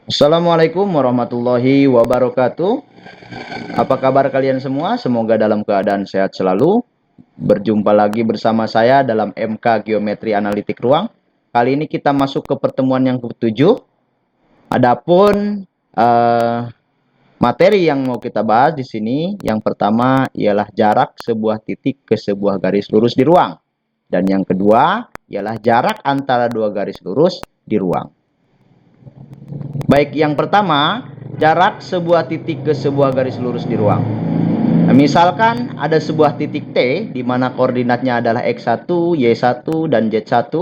Assalamualaikum warahmatullahi wabarakatuh. Apa kabar kalian semua? Semoga dalam keadaan sehat selalu. Berjumpa lagi bersama saya dalam MK Geometri Analitik Ruang. Kali ini kita masuk ke pertemuan yang ke-7. Adapun materi yang mau kita bahas di sini, yang pertama ialah jarak sebuah titik ke sebuah garis lurus di ruang. Dan yang kedua ialah jarak antara dua garis lurus di ruang. Baik, yang pertama, jarak sebuah titik ke sebuah garis lurus di ruang. Nah, misalkan ada sebuah titik T di mana koordinatnya adalah X1, Y1, dan Z1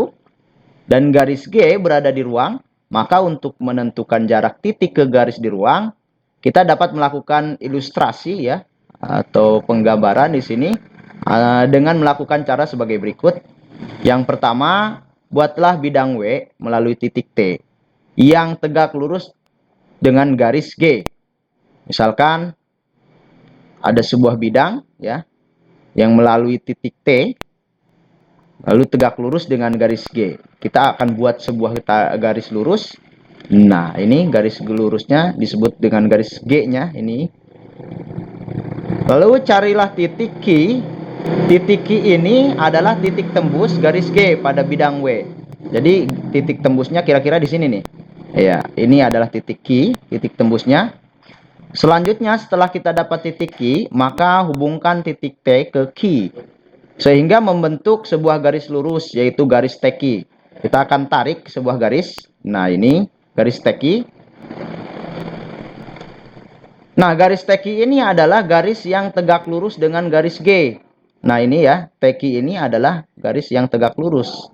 dan garis G berada di ruang, maka untuk menentukan jarak titik ke garis di ruang, kita dapat melakukan ilustrasi ya atau penggambaran di sini dengan melakukan cara sebagai berikut. Yang pertama, buatlah bidang W melalui titik T yang tegak lurus dengan garis G. Misalkan ada sebuah bidang ya yang melalui titik T lalu tegak lurus dengan garis G. Kita akan buat sebuah garis lurus. Nah, ini garis lurusnya disebut dengan garis G-nya ini. Lalu carilah titik Q. Titik Q ini adalah titik tembus garis G pada bidang W. Jadi titik tembusnya kira-kira di sini nih. Ya, ini adalah titik Q, titik tembusnya. Selanjutnya setelah kita dapat titik Q, maka hubungkan titik T ke Q sehingga membentuk sebuah garis lurus yaitu garis TQ. Kita akan tarik sebuah garis. Nah, ini garis TQ. Nah, garis TQ ini adalah garis yang tegak lurus dengan garis G. Nah, ini ya, TQ ini adalah garis yang tegak lurus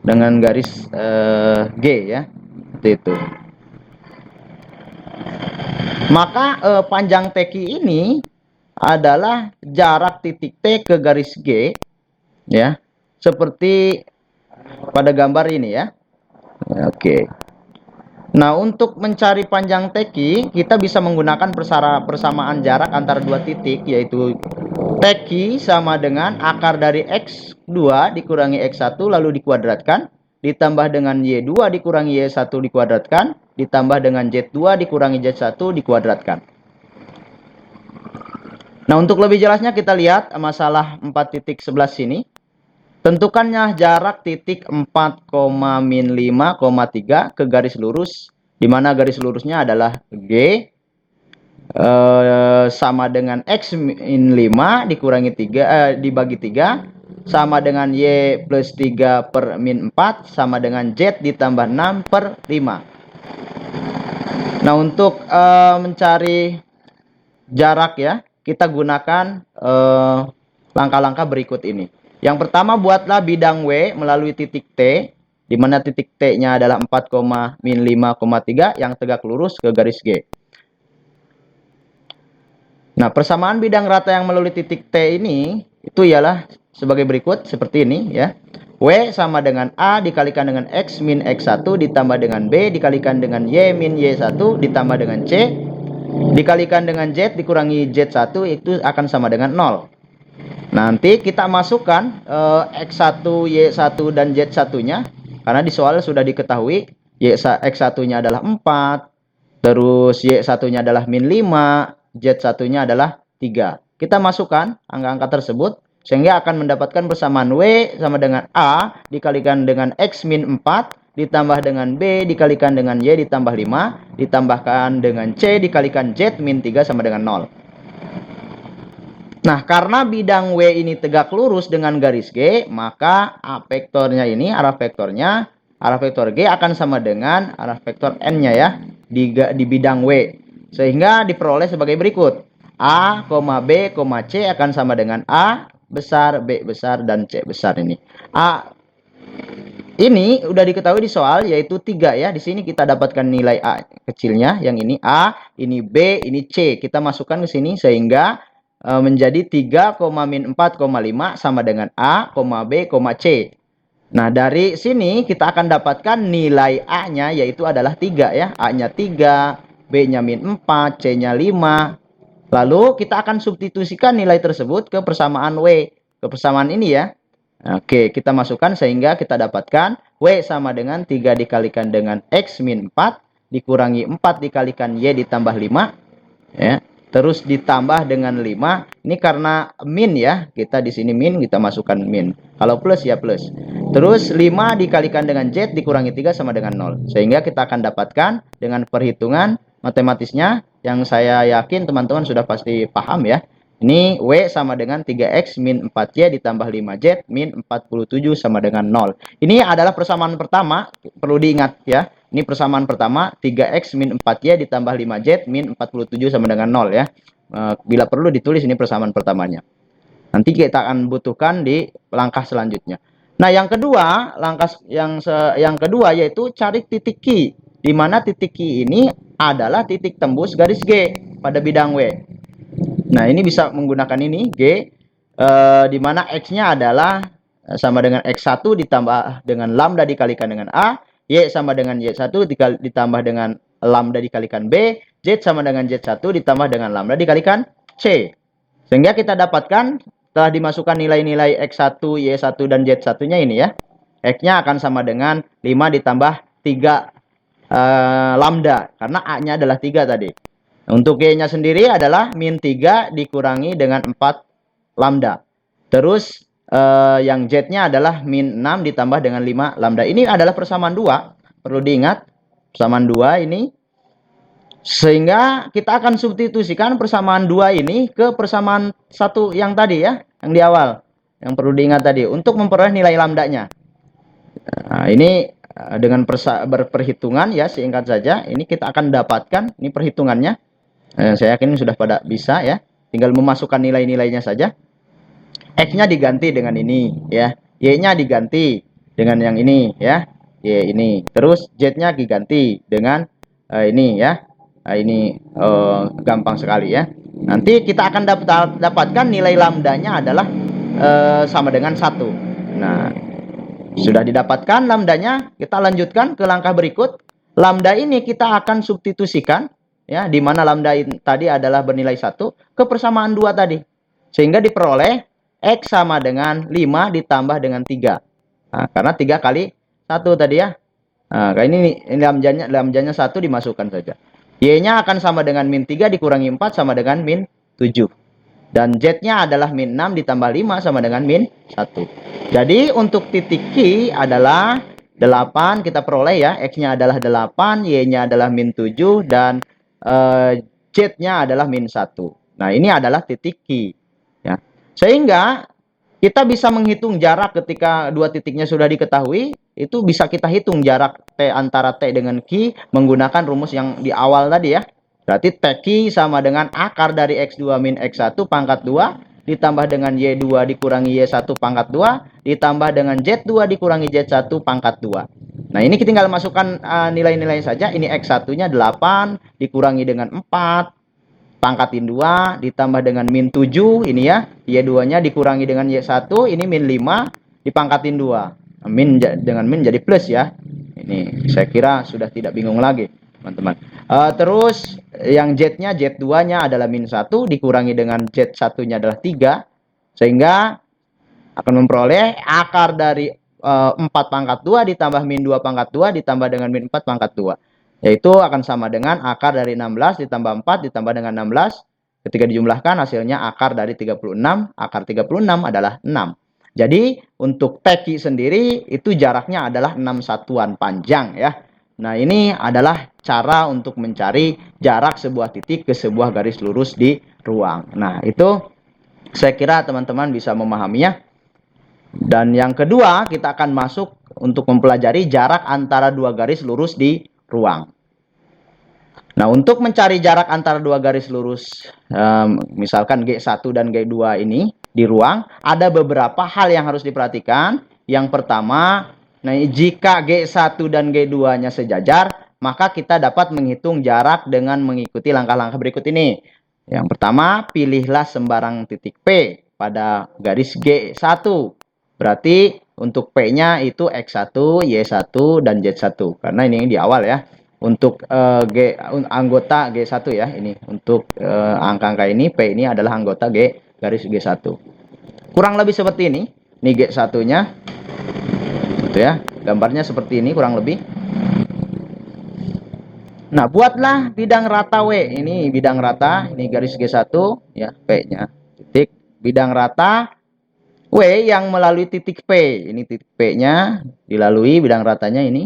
dengan garis G ya. Seperti itu. Maka panjang TQ ini adalah jarak titik T ke garis G ya. Seperti pada gambar ini ya. Oke. Nah, untuk mencari panjang TQ, kita bisa menggunakan persamaan jarak antara dua titik, yaitu TQ sama dengan akar dari X2 dikurangi X1 lalu dikuadratkan, ditambah dengan Y2 dikurangi Y1 dikuadratkan, ditambah dengan Z2 dikurangi Z1 dikuadratkan. Nah, untuk lebih jelasnya kita lihat masalah 4.11 sini. Tentukannya jarak titik 4,-5,3 ke garis lurus, di mana garis lurusnya adalah G sama dengan X min 5 dikurangi 3 dibagi 3 sama dengan Y plus 3 per min 4 sama dengan Z ditambah 6 per 5. Nah, untuk mencari jarak ya, kita gunakan langkah-langkah berikut ini. Yang pertama, buatlah bidang W melalui titik T, di mana titik T-nya adalah 4,-5,3 yang tegak lurus ke garis G. Nah, persamaan bidang rata yang melalui titik T ini, itu ialah sebagai berikut, seperti ini ya. W sama dengan A dikalikan dengan X min X1 ditambah dengan B dikalikan dengan Y min Y1 ditambah dengan C dikalikan dengan Z dikurangi Z1 itu akan sama dengan 0. Nanti kita masukkan X1, Y1, dan Z1-nya. Karena di soal sudah diketahui X1-nya adalah 4. Terus Y1-nya adalah min 5. Z1-nya adalah 3. Kita masukkan angka-angka tersebut. Sehingga akan mendapatkan persamaan W sama dengan A dikalikan dengan X min 4. Ditambah dengan B dikalikan dengan Y ditambah 5. Ditambahkan dengan C dikalikan Z min 3 sama dengan 0. Nah, karena bidang W ini tegak lurus dengan garis G, maka A vektornya ini, arah vektor G akan sama dengan arah vektor N-nya ya, di bidang W. Sehingga diperoleh sebagai berikut. A, B, C akan sama dengan A besar, B besar, dan C besar ini. A ini udah diketahui di soal, yaitu 3 ya. Di sini kita dapatkan nilai A kecilnya, yang ini A, ini B, ini C. Kita masukkan ke sini sehingga menjadi 3,-4,5 sama dengan A, B, C. Nah, dari sini kita akan dapatkan nilai A-nya yaitu adalah 3 ya. A-nya 3, B-nya min 4, C-nya 5. Lalu kita akan substitusikan nilai tersebut ke persamaan W. Ke persamaan ini ya. Oke, kita masukkan sehingga kita dapatkan W sama dengan 3 dikalikan dengan X min 4 dikurangi 4 dikalikan Y ditambah 5 ya. Terus ditambah dengan 5. Ini karena min ya. Kita di sini min, kita masukkan min. Kalau plus ya plus. Terus 5 dikalikan dengan Z dikurangi 3 sama dengan 0. Sehingga kita akan dapatkan dengan perhitungan matematisnya yang saya yakin teman-teman sudah pasti paham ya. Ini W sama dengan 3X min 4Y ditambah 5Z min 47 sama dengan 0. Ini adalah persamaan pertama. Perlu diingat ya. Ini persamaan pertama, 3X min 4Y ditambah 5Z min 47 sama dengan 0 ya. Bila perlu ditulis ini persamaan pertamanya. Nanti kita akan butuhkan di langkah selanjutnya. Nah, yang kedua, langkah yang kedua yaitu cari titik Q. Di mana titik Q ini adalah titik tembus garis G pada bidang W. Nah, ini bisa menggunakan ini G, di mana X-nya adalah sama dengan X1 ditambah dengan lambda dikalikan dengan A. Y sama dengan Y1 ditambah dengan lambda dikalikan B. Z sama dengan Z1 ditambah dengan lambda dikalikan C. Sehingga kita dapatkan telah dimasukkan nilai-nilai X1, Y1, dan Z1-nya ini ya. X-nya akan sama dengan 5 ditambah 3 lambda. Karena A-nya adalah 3 tadi. Untuk Y-nya sendiri adalah min 3 dikurangi dengan 4 lambda. Terus yang Z-nya adalah min 6 ditambah dengan 5 lambda. Ini adalah persamaan 2. Perlu diingat, persamaan 2 ini. Sehingga kita akan substitusikan persamaan 2 ini ke persamaan 1 yang tadi ya, yang di awal. Yang perlu diingat tadi, untuk memperoleh nilai lambdanya. Nah, ini dengan berperhitungan ya, singkat saja. Ini kita akan dapatkan, ini perhitungannya. Saya yakin sudah pada bisa ya. Tinggal memasukkan nilai-nilainya saja. X-nya diganti dengan ini ya. Y-nya diganti dengan yang ini ya. Y ini. Terus Z-nya diganti dengan ini ya. Ini gampang sekali ya. Nanti kita akan dapatkan nilai lambdanya adalah sama dengan 1. Nah, sudah didapatkan lambdanya, kita lanjutkan ke langkah berikut. Lambda ini kita akan substitusikan ya, di mana lambda tadi adalah bernilai 1 ke persamaan 2 tadi. Sehingga diperoleh X sama dengan 5 ditambah dengan 3. Nah, karena 3 kali 1 tadi ya. Nah, ini lambdanya 1 dimasukkan saja. Y-nya akan sama dengan min 3 dikurangi 4 sama dengan min 7. Dan Z-nya adalah min 6 ditambah 5 sama dengan min 1. Jadi untuk titik Q adalah 8 kita peroleh ya. X-nya adalah 8, Y-nya adalah min 7, dan Z-nya adalah min 1. Nah, ini adalah titik Q. Ya. Sehingga kita bisa menghitung jarak ketika dua titiknya sudah diketahui. Itu bisa kita hitung jarak T antara T dengan Q menggunakan rumus yang di awal tadi ya. Berarti TQ sama dengan akar dari X2 min X1 pangkat 2 ditambah dengan Y2 dikurangi Y1 pangkat 2 ditambah dengan Z2 dikurangi Z1 pangkat 2. Nah, ini kita tinggal masukkan nilai-nilai saja. Ini X1-nya 8 dikurangi dengan 4 pangkatin 2 ditambah dengan min 7 ini ya. Y2-nya dikurangi dengan Y1, ini min 5 dipangkatin 2. Min dengan min jadi plus ya. Ini saya kira sudah tidak bingung lagi, teman-teman. Terus yang Z-nya, Z2-nya adalah min 1 dikurangi dengan Z1-nya adalah 3. Sehingga akan memperoleh akar dari 4 pangkat 2 ditambah min 2 pangkat 2 ditambah dengan min 4 pangkat 2. Yaitu akan sama dengan akar dari 16 ditambah 4 ditambah dengan 16. Ketika dijumlahkan hasilnya akar dari 36. Akar 36 adalah 6. Jadi untuk TQ sendiri itu jaraknya adalah 6 satuan panjang ya. Nah, ini adalah cara untuk mencari jarak sebuah titik ke sebuah garis lurus di ruang. Nah, itu saya kira teman-teman bisa memahaminya. Dan yang kedua, kita akan masuk untuk mempelajari jarak antara dua garis lurus di ruang. Nah, untuk mencari jarak antara dua garis lurus, misalkan G1 dan G2 ini di ruang, ada beberapa hal yang harus diperhatikan. Yang pertama, nah, jika G1 dan G2-nya sejajar, maka kita dapat menghitung jarak dengan mengikuti langkah-langkah berikut ini. Yang pertama, pilihlah sembarang titik P pada garis G1. Berarti untuk P-nya itu X1, Y1, dan Z1. Karena ini di awal ya. Untuk anggota G1 ya. Ini untuk angka-angka ini, P ini adalah anggota garis G1. Kurang lebih seperti ini. Ini G1-nya. Gitu ya. Gambarnya seperti ini kurang lebih. Nah, buatlah bidang rata W. Ini bidang rata, ini garis G1 ya, P-nya. Titik bidang rata W yang melalui titik P. Ini titik P-nya dilalui bidang ratanya ini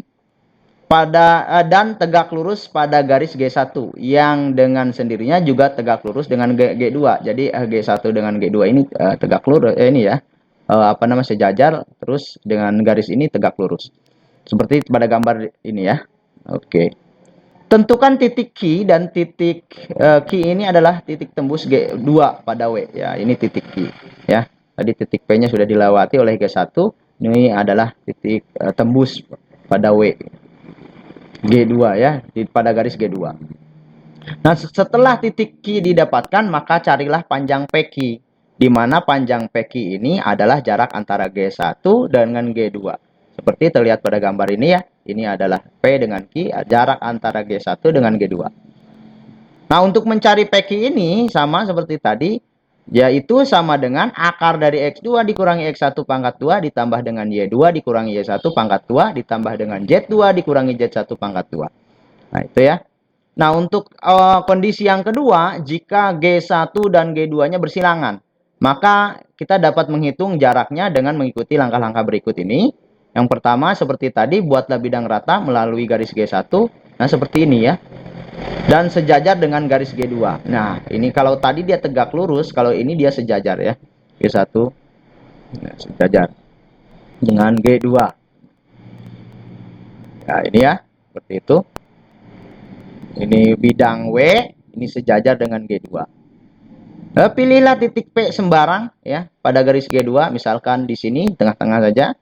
pada dan tegak lurus pada garis G1 yang dengan sendirinya juga tegak lurus dengan G2. Jadi G1 dengan G2 ini tegak lurus ini ya. Apa namanya, sejajar, terus dengan garis ini tegak lurus. Seperti pada gambar ini ya. Oke. Tentukan titik Q dan titik Q ini adalah titik tembus G2 pada W ya. Ini titik Q ya. Tadi titik P-nya sudah dilewati oleh G1. Ini adalah titik tembus pada W G2 ya, pada garis G2. Nah, setelah titik Q didapatkan, maka carilah panjang PQ, di mana panjang PQ ini adalah jarak antara G1 dengan G2. Seperti terlihat pada gambar ini ya. Ini adalah P dengan Q, jarak antara G1 dengan G2. Nah, untuk mencari PQ ini sama seperti tadi, yaitu sama dengan akar dari X2 dikurangi X1 pangkat 2 ditambah dengan Y2 dikurangi Y1 pangkat 2 ditambah dengan Z2 dikurangi Z1 pangkat 2. Nah, itu ya. Nah, untuk kondisi yang kedua, jika G1 dan G2-nya bersilangan, maka kita dapat menghitung jaraknya dengan mengikuti langkah-langkah berikut ini. Yang pertama, seperti tadi, buatlah bidang rata melalui garis G1. Nah, seperti ini ya. Dan sejajar dengan garis G2. Nah, ini kalau tadi dia tegak lurus, kalau ini dia sejajar ya. G1 nah, sejajar dengan G2. Nah, ini ya, seperti itu. Ini bidang W, ini sejajar dengan G2. Pilihlah titik P sembarang ya pada garis G2, misalkan di sini tengah-tengah saja.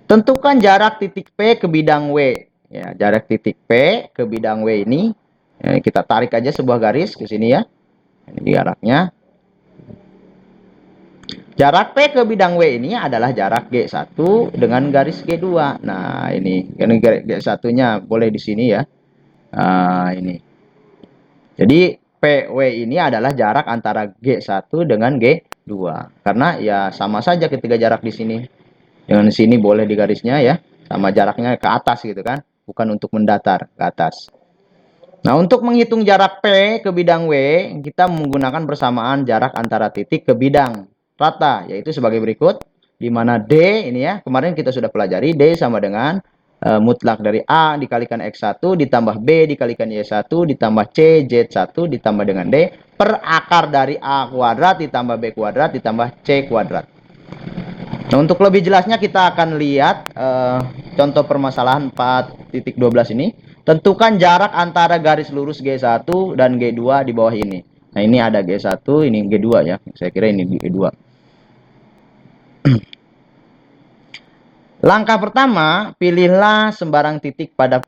Tentukan jarak titik P ke bidang W. Ya, jarak titik P ke bidang W ini kita tarik aja sebuah garis ke sini ya. Ini jaraknya. Jarak P ke bidang W ini adalah jarak G1 dengan garis G2. Nah, ini G1-nya boleh di sini ya. Ini. Jadi PW ini adalah jarak antara G1 dengan G2. Karena ya sama saja ketika jarak di sini. Dengan sini boleh di garisnya ya. Sama jaraknya ke atas gitu kan. Bukan untuk mendatar ke atas. Nah, untuk menghitung jarak P ke bidang W, kita menggunakan persamaan jarak antara titik ke bidang rata, yaitu sebagai berikut. Di mana D ini ya, kemarin kita sudah pelajari, D sama dengan mutlak dari A dikalikan X1 ditambah B dikalikan Y1 ditambah C Z1 ditambah dengan D per akar dari A kuadrat ditambah B kuadrat ditambah C kuadrat. Nah, untuk lebih jelasnya kita akan lihat contoh permasalahan 4.12 ini. Tentukan jarak antara garis lurus G1 dan G2 di bawah ini. Nah, ini ada G1, ini G2 ya. Saya kira ini G2. Langkah pertama, pilihlah sembarang titik pada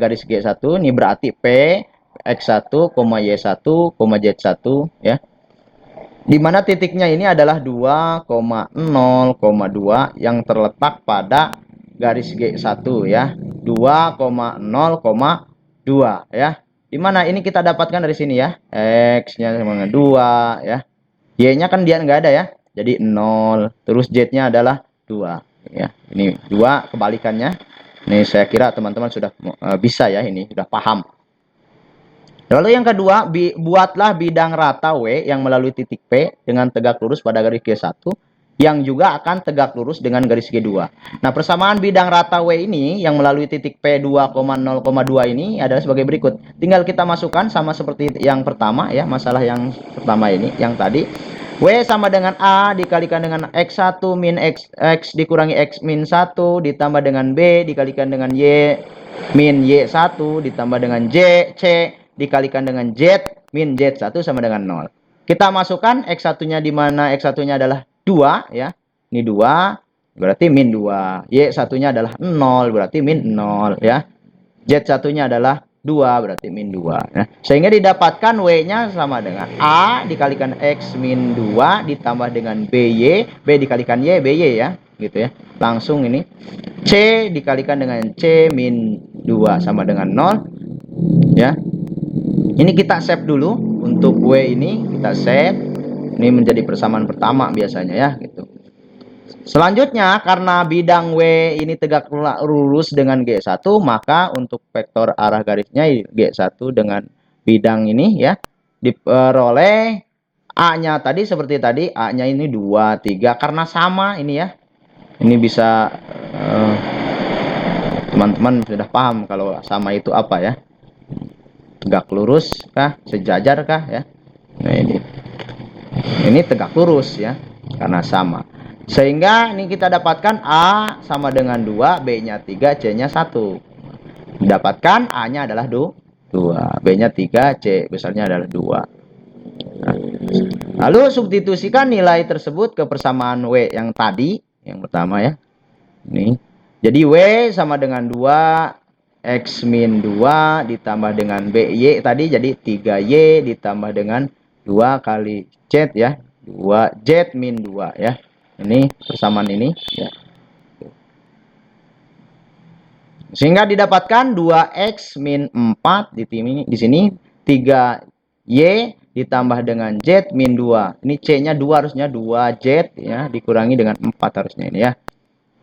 garis G1. Ini berarti P, X1, Y1, Z1 ya. Di mana titiknya ini adalah 2,0,2 yang terletak pada garis G1 ya. 2,0,2 ya. Dimana ini kita dapatkan dari sini ya. X-nya sama dengan 2 ya. Y-nya kan dia nggak ada ya. Jadi 0. Terus Z-nya adalah 2 ya. Ini 2 kebalikannya. Ini saya kira teman-teman sudah bisa ya, ini sudah paham. Lalu yang kedua, buatlah bidang rata W yang melalui titik P dengan tegak lurus pada garis G1 yang juga akan tegak lurus dengan garis G2. Nah, persamaan bidang rata W ini yang melalui titik P 2,0,2 ini adalah sebagai berikut. Tinggal kita masukkan sama seperti yang pertama ya, masalah yang pertama ini, yang tadi. W sama dengan A dikalikan dengan X1 min X dikurangi X min 1 ditambah dengan B dikalikan dengan Y min Y1 ditambah dengan C dikalikan dengan Z min Z1 sama dengan 0. Kita masukkan X1-nya di mana X1-nya adalah 2 ya. Ini 2 berarti min 2. Y1-nya adalah 0 berarti min 0 ya. Z1-nya adalah 2 berarti min 2. Nah, sehingga didapatkan W-nya sama dengan A dikalikan X min 2 ditambah dengan BY, B dikalikan Y, BY ya, gitu ya. Langsung ini C dikalikan dengan C min 2 sama dengan 0 ya. Ini kita save dulu untuk W ini, kita save. Ini menjadi persamaan pertama biasanya ya gitu. Selanjutnya, karena bidang W ini tegak lurus dengan G1, maka untuk vektor arah garisnya G1 dengan bidang ini ya, diperoleh A-nya tadi seperti tadi, A-nya ini 2, 3, karena sama ini ya. Ini bisa teman-teman sudah paham kalau sama itu apa ya. Tegak lurus kah, sejajar kah ya. Nah ini tegak lurus ya, karena sama. Sehingga ini kita dapatkan A sama dengan 2, B-nya 3, C-nya 1. Dapatkan A-nya adalah 2, B-nya 3, C besarnya adalah 2. Nah, lalu substitusikan nilai tersebut ke persamaan W yang tadi, yang pertama ya. Ini. Jadi W sama dengan 2 X min 2 ditambah dengan BY tadi jadi 3Y ditambah dengan 2 kali Z ya. 2Z min 2 ya. Ini persamaan ini ya. Sehingga didapatkan 2X min 4 di sini 3Y ditambah dengan Z min 2. Ini C-nya 2 harusnya 2Z ya, dikurangi dengan 4 harusnya ini ya.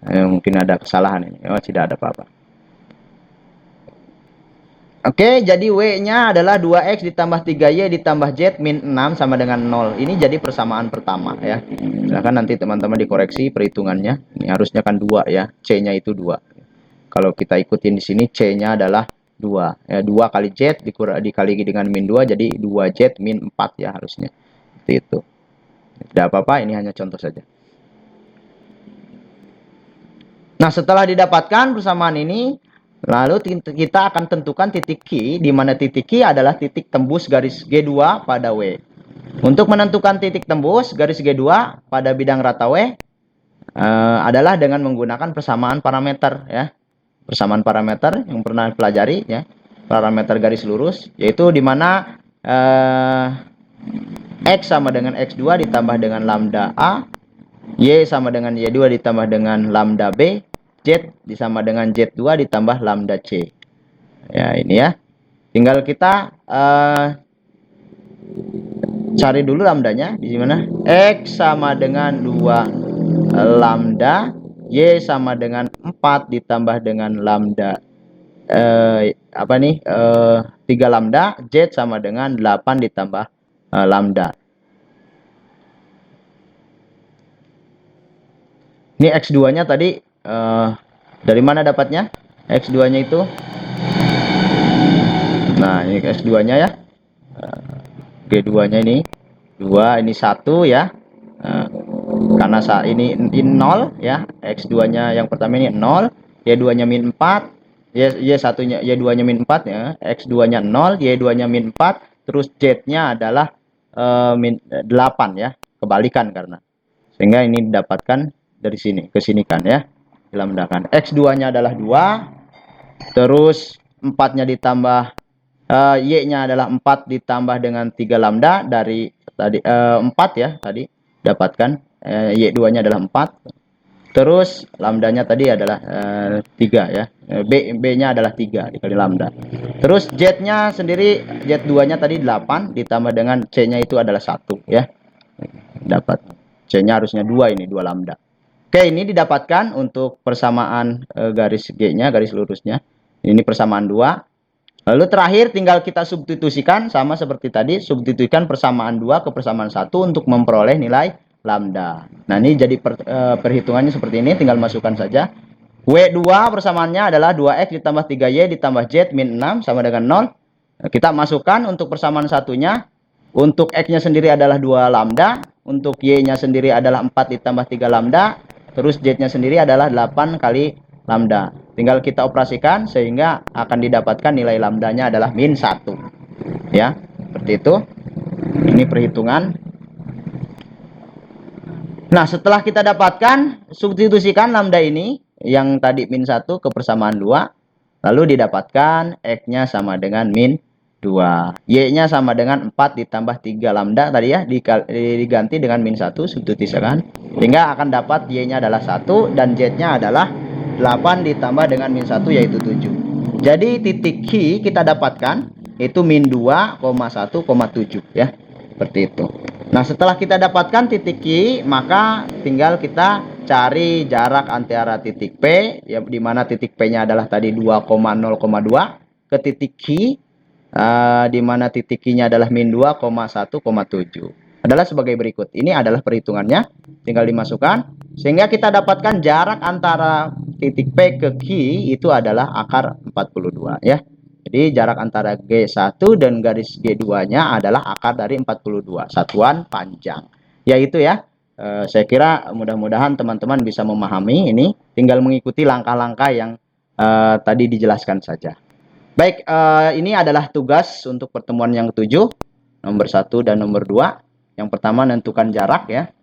Mungkin ada kesalahan ini. Oh, tidak ada apa-apa. Oke, jadi W-nya adalah 2X ditambah 3Y ditambah Z min 6 sama dengan 0. Ini jadi persamaan pertama ya. Silahkan nanti teman-teman dikoreksi perhitungannya. Ini harusnya kan 2 ya. C-nya itu 2. Kalau kita ikutin di sini C-nya adalah 2. Ya, 2 kali Z dikali dengan min 2 jadi 2Z min 4 ya harusnya. Seperti itu. Tidak apa-apa, ini hanya contoh saja. Nah, setelah didapatkan persamaan ini, lalu kita akan tentukan titik Q, di mana titik Q adalah titik tembus garis G2 pada W. Untuk menentukan titik tembus garis G2 pada bidang rata W adalah dengan menggunakan persamaan parameter ya. Persamaan parameter yang pernah pelajari ya. Parameter garis lurus yaitu di mana X sama dengan X2 ditambah dengan lambda A, Y sama dengan Y2 ditambah dengan lambda B, Z disama dengan Z2 ditambah lambda C. Ya, ini ya. Tinggal kita cari dulu lambdanya di mana? X sama dengan 2 lambda, Y sama dengan 4 ditambah dengan lambda 3 lambda, Z sama dengan 8 ditambah lambda. Ini X2-nya tadi dari mana dapatnya? X2-nya itu. Nah, ini X2-nya ya. G2-nya ini 2, ini 1 ya. Karena saat ini 0 ya. X2-nya yang pertama ini 0, Y2-nya min 4, Y1-nya Y2-nya min 4 ya. X2-nya 0, Y2-nya min 4, terus Z-nya adalah min 8 ya. Kebalikan karena. Sehingga ini didapatkan dari sini ke sini kan ya. Dilambdakan. X2-nya adalah 2. Terus 4-nya ditambah Y-nya adalah 4 ditambah dengan 3 lambda dari tadi 4 ya tadi dapatkan Y2-nya adalah 4. Terus lambdanya tadi adalah 3 ya. B-nya adalah 3 dikali lambda. Terus Z-nya sendiri Z2-nya tadi 8 ditambah dengan C-nya itu adalah 1 ya. Dapat C-nya harusnya 2 ini 2 lambda. Oke, ini didapatkan untuk persamaan garis G-nya, garis lurusnya. Ini persamaan 2. Lalu terakhir tinggal kita substitusikan sama seperti tadi, substitusikan persamaan 2 ke persamaan 1 untuk memperoleh nilai lambda. Nah, ini jadi perhitungannya seperti ini, tinggal masukkan saja. W2 persamaannya adalah 2X ditambah 3Y ditambah Z min 6 sama dengan 0. Kita masukkan untuk persamaan satunya. Untuk X-nya sendiri adalah 2 lambda. Untuk Y-nya sendiri adalah 4 ditambah 3 lambda. Terus Z-nya sendiri adalah 8 kali lambda. Tinggal kita operasikan sehingga akan didapatkan nilai lambdanya adalah min 1. Ya, seperti itu. Ini perhitungan. Nah, setelah kita dapatkan, substitusikan lambda ini yang tadi min 1 ke persamaan 2. Lalu didapatkan X-nya sama dengan min 2. Y-nya sama dengan 4 ditambah 3 lambda tadi ya, diganti dengan min 1, substitusikan. Sehingga akan dapat Y-nya adalah 1 dan Z-nya adalah 8 ditambah dengan min 1 yaitu 7. Jadi titik Q kita dapatkan itu min 2,1,7 ya. Seperti itu. Nah, setelah kita dapatkan titik Q, maka tinggal kita cari jarak antara titik P, ya, di mana titik P-nya adalah tadi 2,0,2 ke titik Q, di mana titik Q-nya adalah min 2,1,7. Adalah sebagai berikut. Ini adalah perhitungannya, tinggal dimasukkan. Sehingga kita dapatkan jarak antara titik P ke Q itu adalah akar 42 ya. Jadi jarak antara G1 dan garis G2-nya adalah akar dari 42, satuan panjang. Yaitu ya, saya kira mudah-mudahan teman-teman bisa memahami ini, tinggal mengikuti langkah-langkah yang tadi dijelaskan saja. Baik, ini adalah tugas untuk pertemuan yang ketujuh, nomor 1 dan nomor 2. Yang pertama, menentukan jarak ya,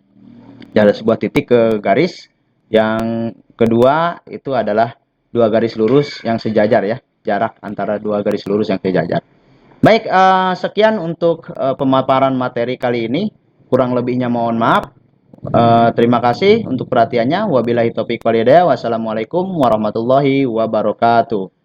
dari sebuah titik ke garis. Yang kedua, itu adalah dua garis lurus yang sejajar ya, jarak antara dua garis lurus yang sejajar. Baik, sekian untuk pemaparan materi kali ini. Kurang lebihnya mohon maaf. Terima kasih untuk perhatiannya. Wabillahi taufiq walhidayah. Wassalamualaikum warahmatullahi wabarakatuh.